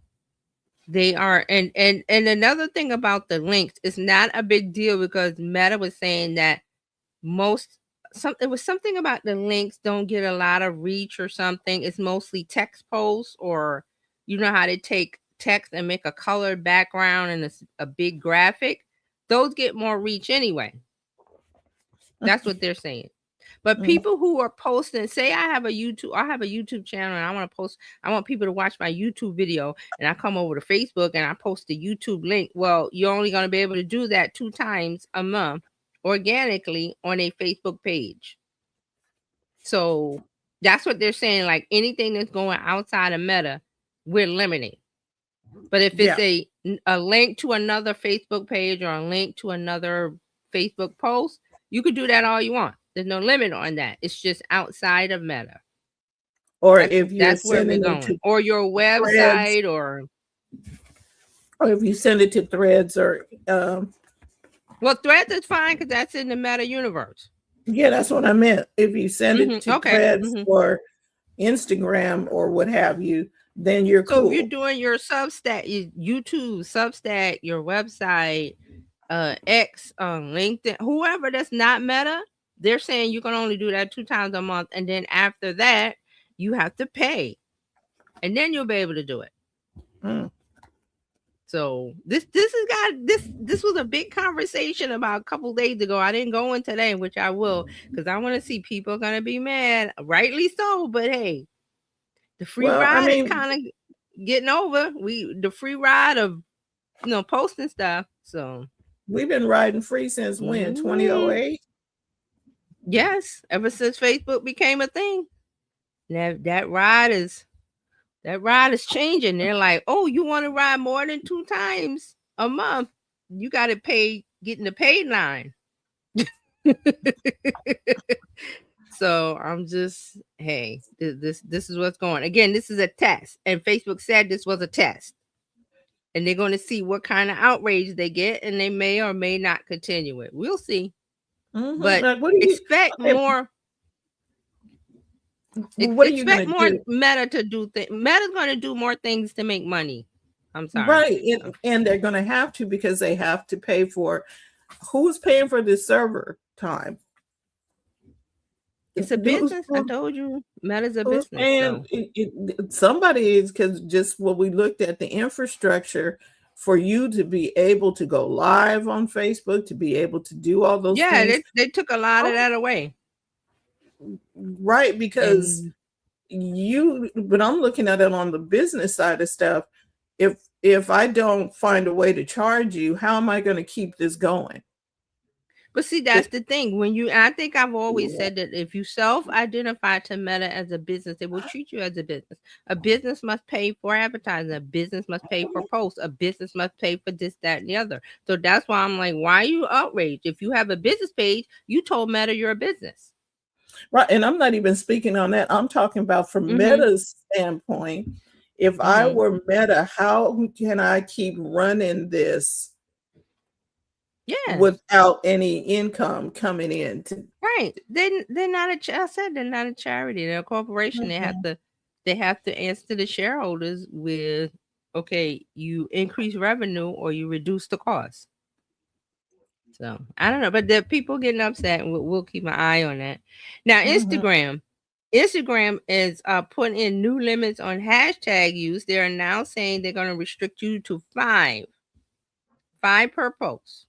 They are, and another thing about the links, it's not a big deal because Meta was saying that it was something about the links don't get a lot of reach or something. It's mostly text posts, or you know how they take text and make a colored background and it's a big graphic. Those get more reach anyway. That's what they're saying. But people who are posting, say I have a YouTube channel and I want people to watch my YouTube video, and I come over to Facebook and I post the YouTube link. Well, you're only going to be able to do that 2 times a month organically on a Facebook page. So that's what they're saying. Like anything that's going outside of Meta, we're limiting. But if it's a link to another Facebook page or a link to another Facebook post, you could do that all you want. There's no limit on that. It's just outside of Meta. Or if you're sending it to or your website Threads, or if you send it to Threads or well, Threads is fine because that's in the Meta universe. Yeah, that's what I meant. If you send it to Threads or Instagram or what have you, then you're cool. So if you're doing your Substack, YouTube, Substack, your website, X, LinkedIn, whoever that's not Meta, they're saying you can only do that 2 times a month, and then after that you have to pay, and then you'll be able to do it. So this was a big conversation about a couple days ago. I didn't go in today, which I will, because I want to see people are gonna be mad, rightly so. But hey, the free ride is kind of getting over. The free ride of posting stuff. So we've been riding free since when? 2008? Yes, ever since Facebook became a thing. That ride is changing. They're like, oh, you want to ride more than 2 times a month? You got to get in the paid line. So I'm just, hey, this is what's going. Again, this is a test, and Facebook said this was a test, and they're going to see what kind of outrage they get, and they may or may not continue it. We'll see. But expect more. What are you expect more Meta to do things. Meta's going to do more things to make money. I'm sorry. Right. And they're going to have to, because they have to pay for, who's paying for this server time? It's a business. I told you, Meta's a business. And somebody is, because just what we looked at, the infrastructure for you to be able to go live on Facebook, to be able to do all those things. Yeah, they took a lot of that away. Right, because but I'm looking at it on the business side of stuff. If I don't find a way to charge you, how am I going to keep this going? But see, that's the thing. I think I've always said that if you self-identify to Meta as a business, they will treat you as a business. A business must pay for advertising. A business must pay for posts. A business must pay for this, that, and the other. So that's why I'm like, why are you outraged? If you have a business page, you told Meta you're a business. Right. And I'm not even speaking on that. I'm talking about from Meta's standpoint. If I were Meta, how can I keep running this without any income coming in? Right. They're not they're not a charity. They're a corporation. They have to answer the shareholders with, okay, you increase revenue or you reduce the cost. So I don't know, but the people getting upset, and we'll keep an eye on that. Now, Instagram is putting in new limits on hashtag use. They are now saying they're going to restrict you to 5 per post.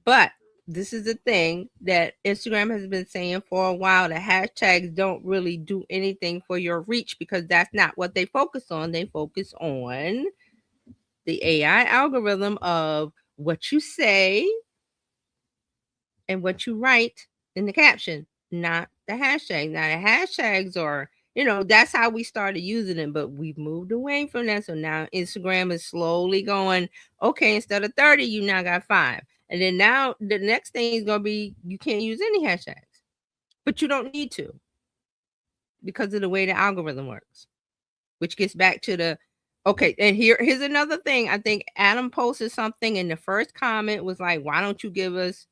But this is the thing that Instagram has been saying for a while. The hashtags don't really do anything for your reach, because that's not what they focus on. They focus on the AI algorithm of what you say and what you write in the caption, not the hashtag. Now the hashtags are, that's how we started using them, but we've moved away from that. So now Instagram is slowly going, okay, instead of 30, you now got 5. And then now the next thing is going to be, you can't use any hashtags, but you don't need to, because of the way the algorithm works, which gets back to okay. And here's another thing. I think Adam posted something, and the first comment was like, why don't you give us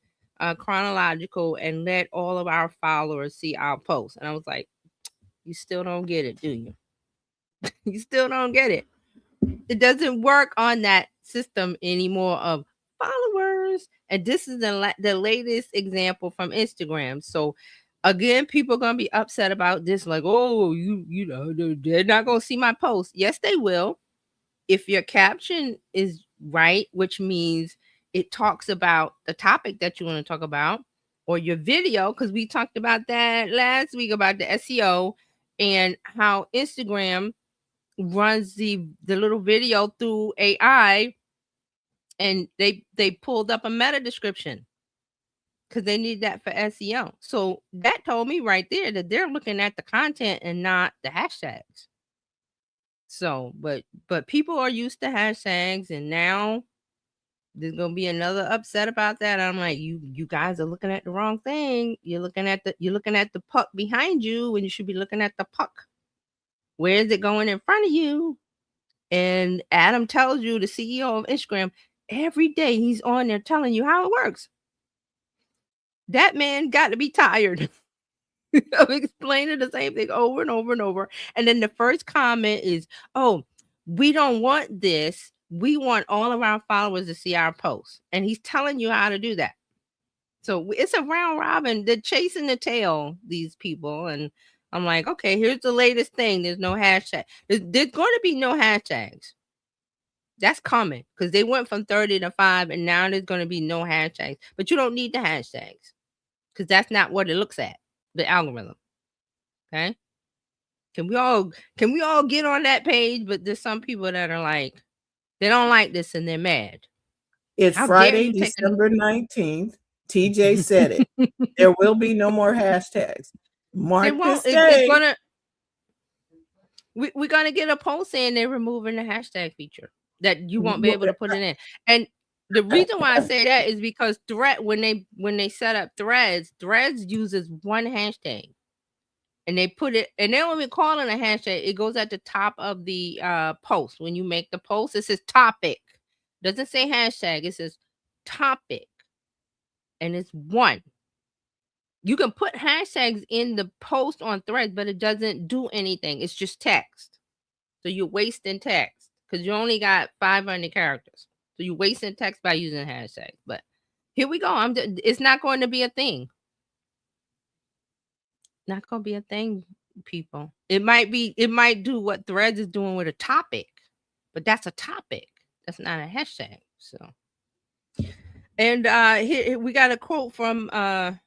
chronological and let all of our followers see our posts? And I was like, you still don't get it, do you? You still don't get it. It doesn't work on that system anymore of followers. And this is the latest example from Instagram. So again, people are gonna be upset about this, like, oh, you know, they're not gonna see my post. Yes, they will. If your caption is right, which means it talks about the topic that you want to talk about, or your video, because we talked about that last week about the SEO and how Instagram runs the little video through AI, and they pulled up a meta description because they need that for SEO. So that told me right there that they're looking at the content and not the hashtags. So, but people are used to hashtags, and now there's gonna be another upset about that. I'm like, you guys are looking at the wrong thing. You're looking at the puck behind you when you should be looking at the puck. Where is it going in front of you? And Adam tells you, the CEO of Instagram, every day he's on there telling you how it works. That man got to be tired of explaining the same thing over and over and over. And then the first comment is, oh, we don't want this. We want all of our followers to see our posts. And he's telling you how to do that. So it's a round robin. They're chasing the tail, these people. And I'm like, okay, here's the latest thing. There's no hashtag. There's going to be no hashtags. That's coming because they went from 30 to 5, and now there's going to be no hashtags. But you don't need the hashtags because that's not what it looks at, the algorithm. Okay. Can we all get on that page? But there's some people that are like, they don't like this and they're mad. It's How Friday, December 19th. TJ said it. There will be no more hashtags. Mark this day. We're gonna get a post saying they're removing the hashtag feature, that you won't be able to put it in. And the reason why I say that is because when they set up Threads uses one hashtag. And they put it, and they don't even call it a hashtag. It goes at the top of the post. When you make the post, it says topic. It doesn't say hashtag. It says topic. And it's one. You can put hashtags in the post on Threads, but it doesn't do anything. It's just text. So you're wasting text because you only got 500 characters. So you're wasting text by using hashtags. But here we go. It's not going to be a thing. Not gonna be a thing, people. It might do what Threads is doing with a topic, but that's a topic. That's not a hashtag. So, and here we got a quote from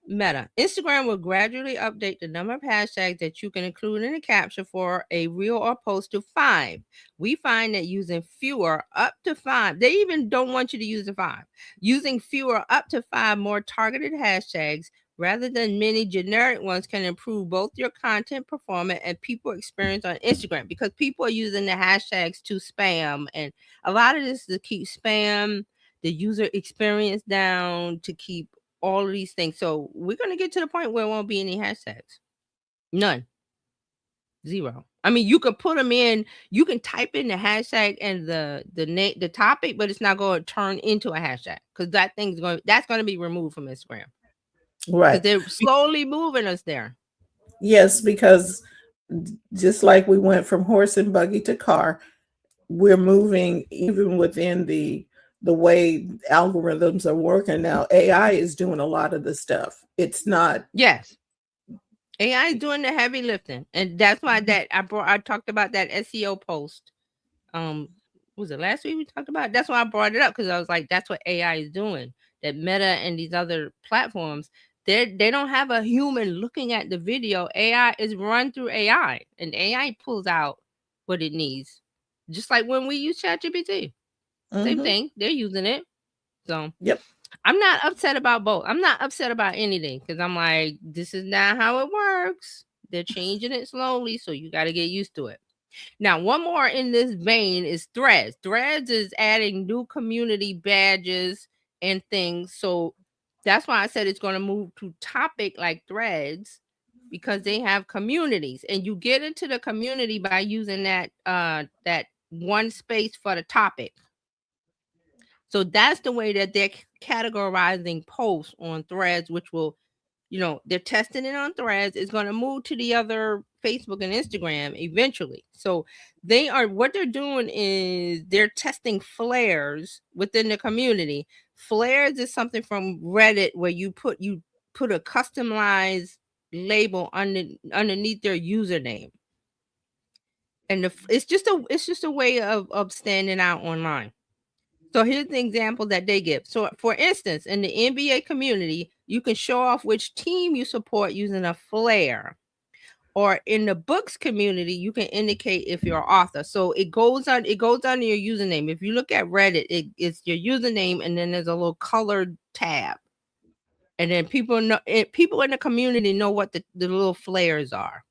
Meta. Instagram will gradually update the number of hashtags that you can include in a caption for a reel or post to 5. We find that using fewer up to 5, they even don't want you to use the 5. Using fewer up to 5 more targeted hashtags rather than many generic ones can improve both your content performance and people experience on Instagram, because people are using the hashtags to spam, and a lot of this is to keep spam, the user experience down, to keep all of these things. So we're going to get to the point where there won't be any hashtags. None. Zero. I mean, you can put them in, you can type in the hashtag and the topic, but it's not going to turn into a hashtag because that's going to be removed from Instagram. Right. They're slowly moving us there. Yes, because just like we went from horse and buggy to car, we're moving even within the way algorithms are working now. AI is doing a lot of the stuff. It's not. Yes. AI is doing the heavy lifting. And that's why I talked about that SEO post. Was it last week we talked about it? That's why I brought it up, because I was like, that's what AI is doing. That Meta and these other platforms, they don't have a human looking at the video. AI is run through AI, and AI pulls out what it needs. Just like when we use ChatGPT. Same thing. They're using it. So yep. I'm not upset about both. I'm not upset about anything because I'm like, this is not how it works. They're changing it slowly, so you got to get used to it. Now, one more in this vein is Threads. Threads is adding new community badges and things. So that's why I said it's going to move to topic like Threads, because they have communities, and you get into the community by using that one space for the topic. So that's the way that they're categorizing posts on Threads, which will they're testing it on Threads. It's going to move to the other Facebook and Instagram eventually. So what they're doing is they're testing flares within the community. Flares is something from Reddit where you put a customized label underneath their username. And it's just a way of standing out online. So here's the example that they give. So for instance, in the NBA community, you can show off which team you support using a flare. Or in the books community, you can indicate if you're an author. So it goes under your username. If you look at Reddit, it's your username, and then there's a little colored tab. And then people in the community know what the little flares are.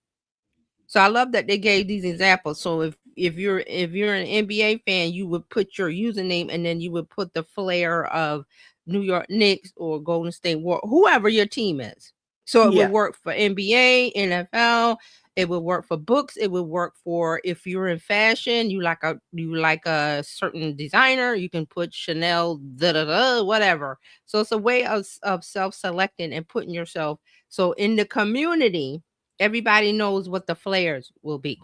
So I love that they gave these examples. So if you're an NBA fan, you would put your username, and then you would put the flare of New York Knicks or Golden State Warriors, whoever your team is. So it would work for NBA, NFL. It would work for books. It would work for if you're in fashion, you like a certain designer, you can put Chanel, whatever. So it's a way of self-selecting and putting yourself. So in the community, everybody knows what the flares will be.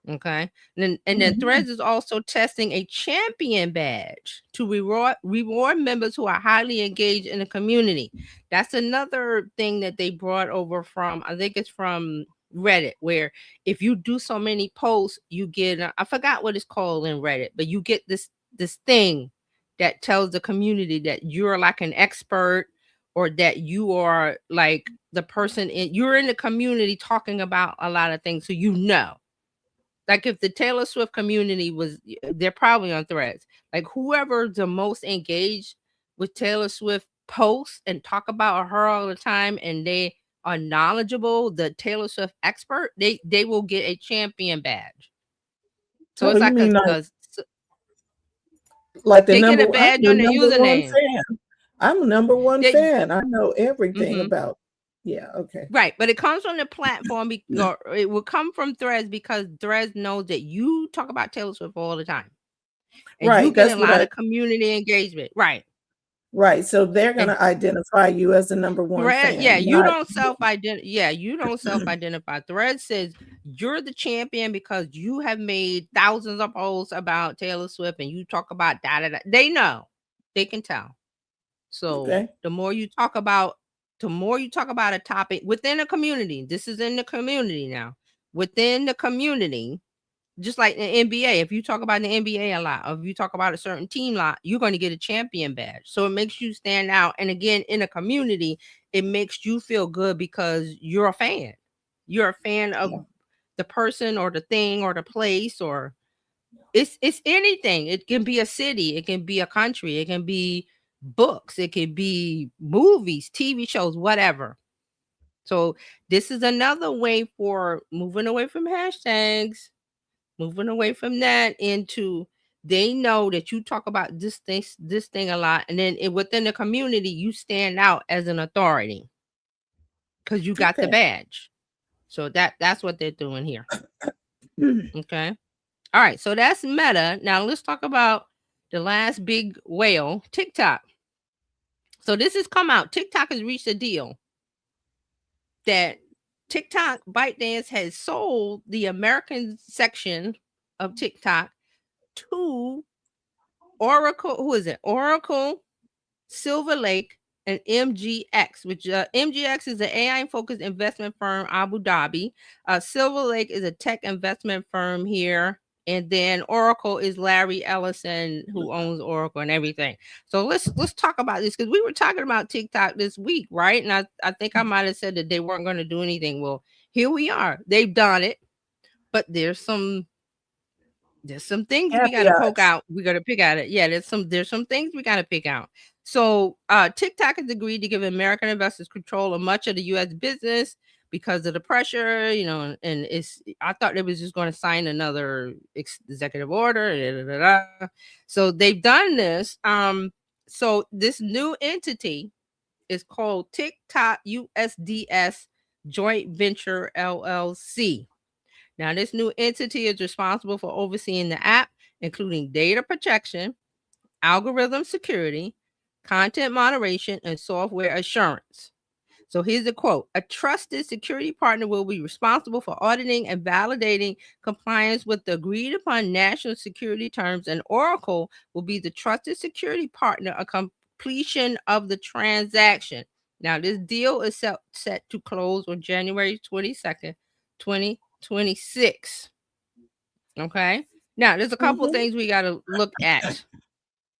Okay. And then Threads is also testing a champion badge to reward members who are highly engaged in the community. That's another thing that they brought over from, I think it's from Reddit, where if you do so many posts, you get, I forgot what it's called in Reddit, but you get this thing that tells the community that you're like an expert, or that you are like the person you're in the community talking about a lot of things. So like if the Taylor Swift community they're probably on Threads. Like whoever's the most engaged with Taylor Swift posts and talk about her all the time, and they are knowledgeable, the Taylor Swift expert, they will get a champion badge. So it's like the they number, get a badge on their username. I'm a number one fan. I know everything about. Yeah, okay. Right, but it comes from the platform, or it will come from Threads, because Threads knows that you talk about Taylor Swift all the time. And you get a lot of community engagement. Right. Right. So they're going to identify you as the number one fan. Yeah, you don't self-identify. Yeah, you don't self-identify. Threads says you're the champion because you have made thousands of posts about Taylor Swift, and you talk about da. They know. They can tell. So the more you talk about a topic within a community, this is in the community now, within the community, just like the NBA, if you talk about the NBA a lot, or if you talk about a certain team a lot, you're going to get a champion badge. So it makes you stand out. And again, in a community, it makes you feel good because you're a fan. You're a fan of the person or the thing or the place, or it's anything. It can be a city. It can be a country. It can be books, it could be movies, TV shows, whatever. So this is another way for moving away from hashtags, moving away from that into, they know that you talk about this thing a lot, and then within the community you stand out as an authority because you got the badge. So that's what they're doing here. Okay. All right, so that's Meta. Now let's talk about the last big whale, TikTok. So this has come out. TikTok has reached a deal that TikTok ByteDance has sold the American section of TikTok to Oracle. Who is it? Oracle, Silver Lake, and MGX, which MGX is an AI-focused investment firm, Abu Dhabi. Silver Lake is a tech investment firm here. And then Oracle is Larry Ellison, who owns Oracle and everything. So let's talk about this, because we were talking about TikTok this week, right? And I think I might have said that they weren't going to do anything. Well, here we are. They've done it, but there's some things we got to poke out. We got to pick at it. Yeah, there's some things we got to pick out. So TikTok has agreed to give American investors control of much of the U.S. business because of the pressure, and I thought they was just going to sign another executive order. So they've done this. So this new entity is called TikTok USDS Joint Venture LLC. Now, this new entity is responsible for overseeing the app, including data protection, algorithm security, content moderation, and software assurance. So here's a quote. A trusted security partner will be responsible for auditing and validating compliance with the agreed upon national security terms, and Oracle will be the trusted security partner upon completion of the transaction. Now, this deal is set to close on January 22nd, 2026. Okay. Now, there's a couple of things we got to look at.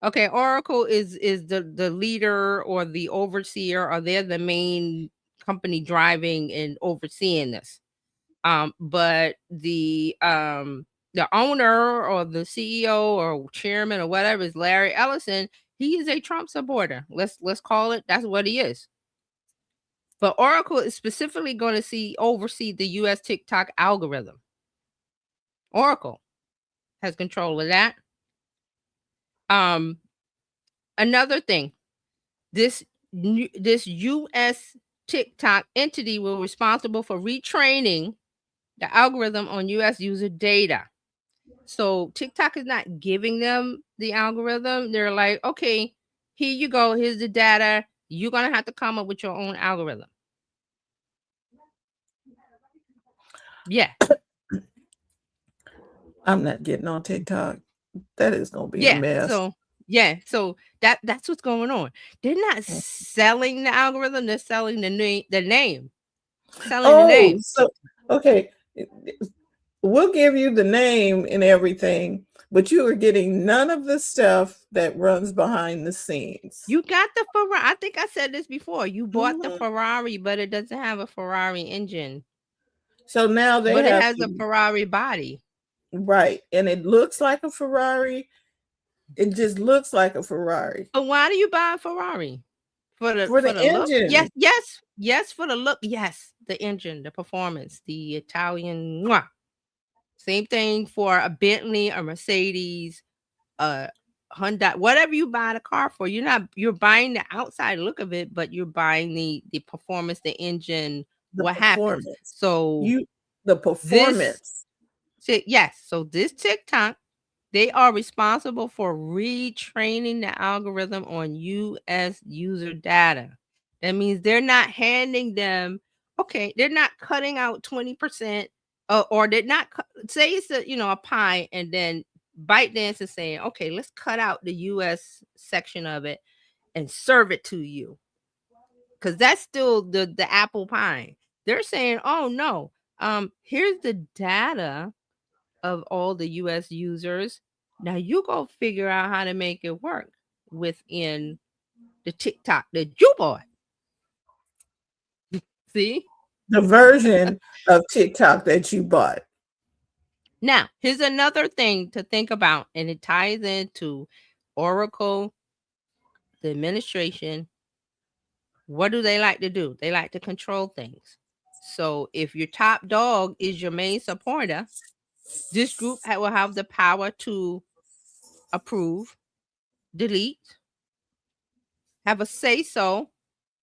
Okay, Oracle is the leader or the overseer, or they're the main company driving and overseeing this. But the owner or the CEO or chairman or whatever is Larry Ellison. He is a Trump supporter. Let's call it that's what he is. But Oracle is specifically going to oversee the US TikTok algorithm. Oracle has control of that. Another thing, this US TikTok entity will be responsible for retraining the algorithm on US user data. So TikTok is not giving them the algorithm. They're like, okay, here you go. Here's the data. You're going to have to come up with your own algorithm. Yeah. I'm not getting on TikTok. That is going to be a mess. So that's what's going on. They're not selling the algorithm. They're selling the name. Selling the name. So, okay. We'll give you the name and everything, but you are getting none of the stuff that runs behind the scenes. You got the Ferrari. I think I said this before. You bought the Ferrari, but it doesn't have a Ferrari engine. So now it has a Ferrari body. Right. And it looks like a Ferrari. It just looks like a Ferrari. But why do you buy a Ferrari? For the engine. Look? Yes, for the look. Yes, the engine, the performance, the Italian. Mwah. Same thing for a Bentley, a Mercedes, a Hyundai, whatever you buy the car for. You're buying the outside look of it, but you're buying the performance, the engine, what happens. So the performance. Yes. So this TikTok, they are responsible for retraining the algorithm on US user data. That means they're not handing them, okay, they're not cutting out 20%, or they're not, say it's a pie, and then ByteDance is saying, okay, let's cut out the US section of it and serve it to you. Because that's still the apple pie. They're saying, oh no, here's the data of all the US users. Now you go figure out how to make it work within the TikTok that you bought. See? The version of TikTok that you bought. Now, here's another thing to think about, and it ties into Oracle, the administration. What do they like to do? They like to control things. So if your top dog is your main supporter, this group will have the power to approve, delete, have a say-so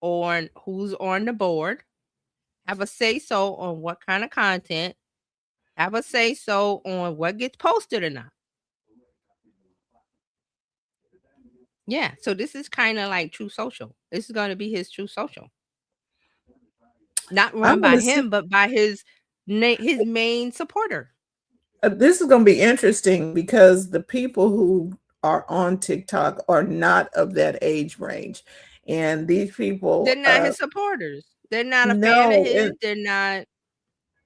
on who's on the board, have a say-so on what kind of content, have a say-so on what gets posted or not. Yeah, so this is kind of like True Social. This is going to be his True Social. Not run by him, but by his main supporter. This is going to be interesting because the people who are on TikTok are not of that age range. And these people... They're not his supporters. They're not a fan of his. They're not...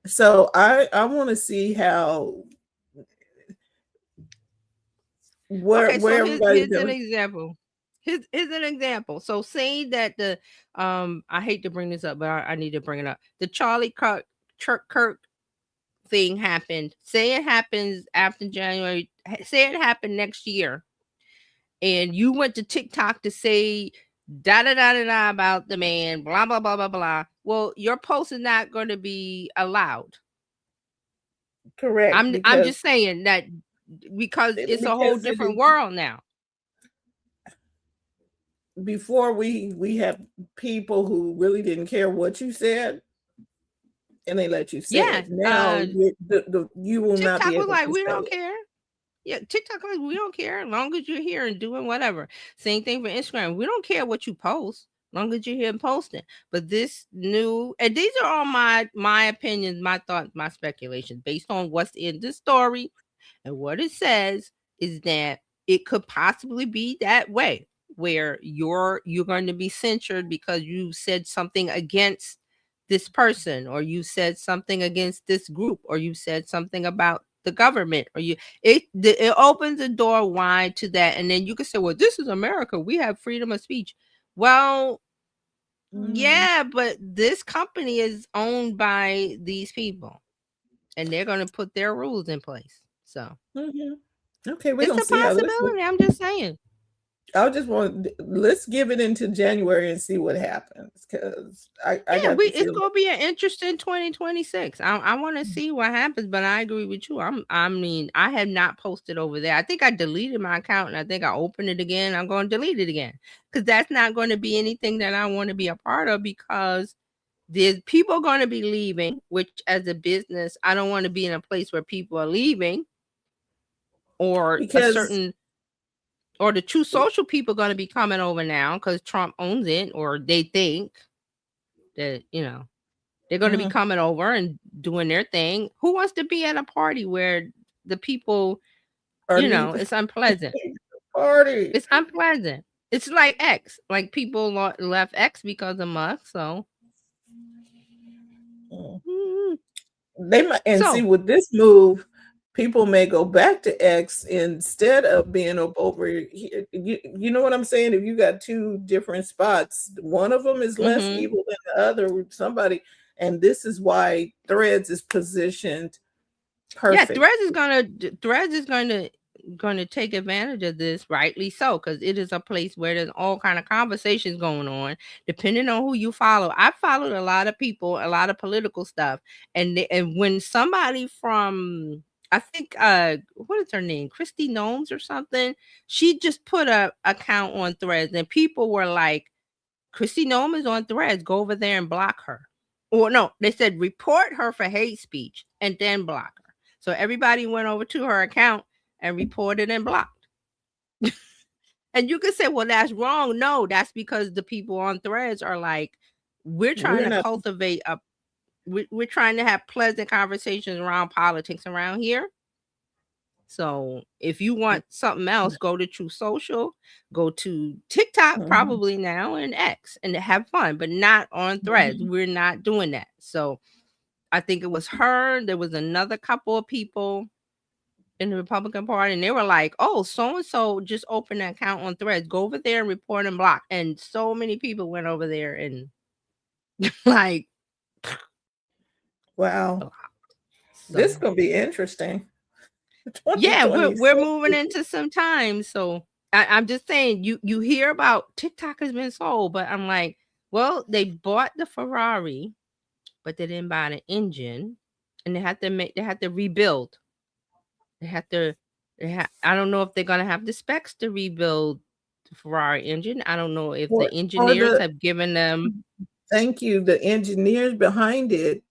So I want to see how... Here's an example. Here's an example. So saying that I hate to bring this up, but I need to bring it up. The Charlie Kirk thing happened. Say it happens after January. Say it happened next year, and you went to TikTok to say da da da da da about the man, blah blah blah blah blah. Well, your post is not going to be allowed. Correct. I'm just saying that because it's a whole different world now. Before we have people who really didn't care what you said, and they let you say it. Now you will TikTok not be able was like, to we say don't it. care. Yeah, TikTok like, we don't care as long as you're here and doing whatever. Same thing for Instagram. We don't care what you post. Long as you hear him posting. But this new, and these are all my opinions, my thoughts, my speculations based on what's in the story and what it says is that it could possibly be that way where you're going to be censured because you said something against this person, or you said something against this group, or you said something about the government, or it opens the door wide to that. And then you can say, well, this is America, we have freedom of speech. Well, yeah, but this company is owned by these people and they're going to put their rules in place. So okay, we're gonna it's a see how this possibility. I'm just saying. I just want, let's give it into January and see what happens, because I got the It's feeling. gonna be an interesting 2026. I want to see what happens, but I agree with you. I mean, I have not posted over there. I think I deleted my account and I think I opened it again. I'm going to delete it again because that's not going to be anything that I want to be a part of, because there's people going to be leaving, which as a business, I don't want to be in a place where people are leaving, or Because- a certain, or the True Social people going to be coming over now because Trump owns it, or they think that, you know, they're going to be coming over and doing their thing. Who wants to be at a party where the people, you know, it's unpleasant. Party. It's unpleasant. It's like X. Like people left X because of Musk. So they might, and see, with this move, people may go back to X instead of being over here. You know what I'm saying? If you got two different spots, one of them is less evil than the other. Somebody, and this is why Threads is positioned perfect. Yeah, Threads is going to take advantage of this, rightly so, because it is a place where there's all kind of conversations going on, depending on who you follow. I followed a lot of people, a lot of political stuff, and when somebody from, I think, what is her name? Kristi Noem or something. She just put a account on Threads, and people were like, Kristi Noem is on Threads. Go over there and block her. Or no, they said report her for hate speech and then block her. So everybody went over to her account and reported and blocked. And you could say, well, that's wrong. No, that's because the people on Threads are like, we're trying to cultivate we're trying to have pleasant conversations around politics around here. So if you want something else, go to True Social, go to TikTok probably now, and X, and to have fun, but not on Threads. We're not doing that. So I think it was her. There was another couple of people in the Republican Party, and they were like, oh, so-and-so just opened an account on Threads. Go over there and report and block. And so many people went over there and like, wow. So, this is going to be interesting. Yeah, we're moving into some time. So I'm just saying, you hear about TikTok has been sold, but I'm like, well, they bought the Ferrari, but they didn't buy the engine, and they had to rebuild. I don't know if they're gonna have the specs to rebuild the Ferrari engine. I don't know if the engineers have given them. Thank you. The engineers behind it.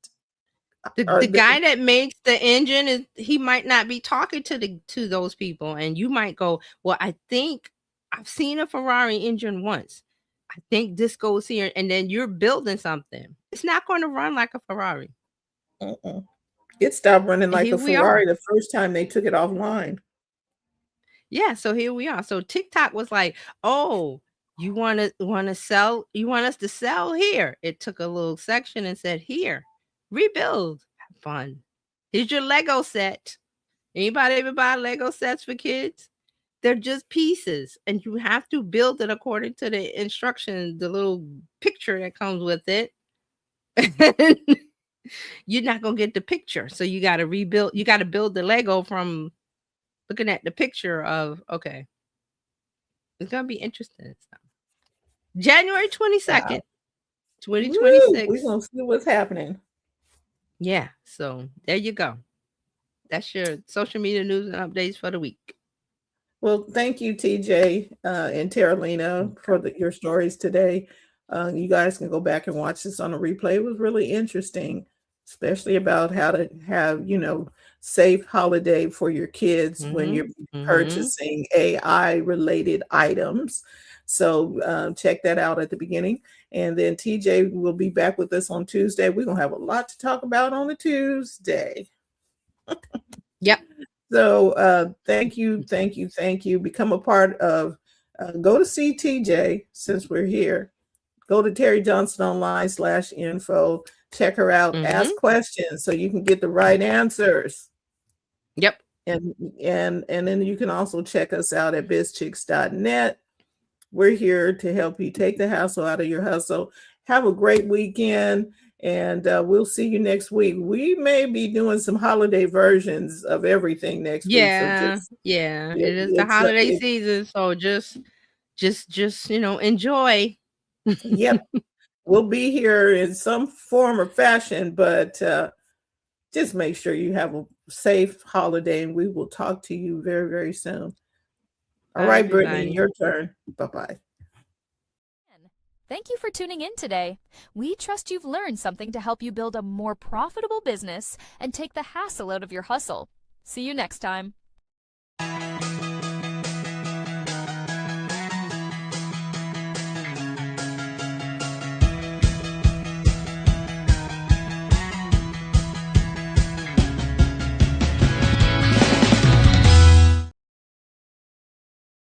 The guy that makes the engine he might not be talking to those people, and you might go, well, I think I've seen a Ferrari engine once. I think this goes here, and then you're building something. It's not going to run like a Ferrari. It stopped running like a Ferrari the first time they took it offline. Yeah, so here we are. So TikTok was like, oh, you want to sell? You want us to sell here? It took a little section and said, here, rebuild, have fun. Here's your Lego set. Anybody ever buy Lego sets for kids? They're just pieces, and you have to build it according to the instructions, the little picture that comes with it. You're not gonna get the picture, so you got to rebuild. You got to build the Lego from looking at the picture of. Okay, it's gonna be interesting stuff. January 22nd, 2026. We're gonna see what's happening. Yeah, so there you go. That's your social media news and updates for the week. Well, thank you, TJ and Terralina, for your stories today. You guys can go back and watch this on a replay. It was really interesting, especially about how to have, safe holiday for your kids when you're purchasing AI related items. So check that out at the beginning. And then TJ will be back with us on Tuesday. We're going to have a lot to talk about on a Tuesday. Yep. So thank you. Become a part of, go to see TJ since we're here. Go to Terry Johnson Online/info. Check her out. Ask questions so you can get the right answers. Yep. And then you can also check us out at bizchicks.net. We're here to help you take the hassle out of your hustle. Have a great weekend, and we'll see you next week. We may be doing some holiday versions of everything next week. So it is the holiday season, so just enjoy. Yep. We'll be here in some form or fashion, but just make sure you have a safe holiday, and we will talk to you very, very soon. All right, Brittany, your turn. Bye-bye. Thank you for tuning in today. We trust you've learned something to help you build a more profitable business and take the hassle out of your hustle. See you next time.